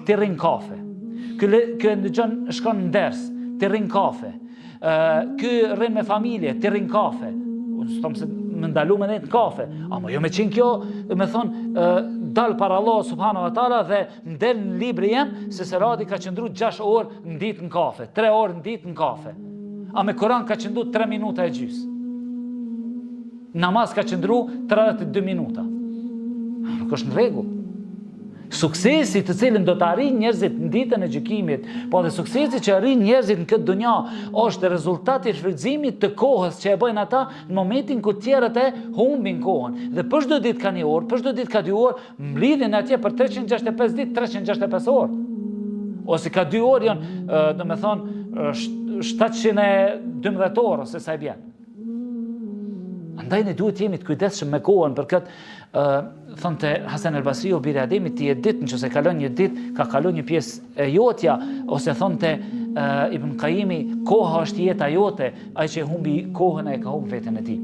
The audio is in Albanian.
ti rrin kafe. Ky ndëgjon shkon në ders, ti rrin kafe. Ky rrin me familje, ti rrin kafe. Unë s'tom se më ndalu me nejtë në kafe. Ama jo me qenë kjo, me thonë, dalë para Allah subhanahu wa taala dhe ndel në libri jem se Serati ka qëndru 6 orë në ditë në kafe, 3 orë në ditë në kafe. A me Kur'an ka qëndru 3 minuta e gjys. Namaz ka qëndru 32 minuta. Nuk është në rregull. Suksesi të cilin do të arrijnë njerëzit në ditën e gjykimit, po dhe suksesi që arrijnë njerëzit në këtë dunja, është rezultati i shfrytëzimit të kohës që e bëjnë ata në momentin ku tjerët e humbin kohën. Dhe për çdo ditë ka 1 orë, për çdo ditë ka 2 orë, mblidhin atje për 365 ditë, 365 orë. Ose ka 2 orë janë, domethënë 712 orë ose sa i bën. Andaj ne duhet jemi të kujdesshëm me kohën për këtë. Thonte Hasan el-Basriu bir Ademit, ti e ditë nëse kalon një ditë, ka kalon një pjesë e jotja, ose thonte Ibn Qayimi, koha është jeta jote, ai që humbi kohën ai ka humbi veten e tij.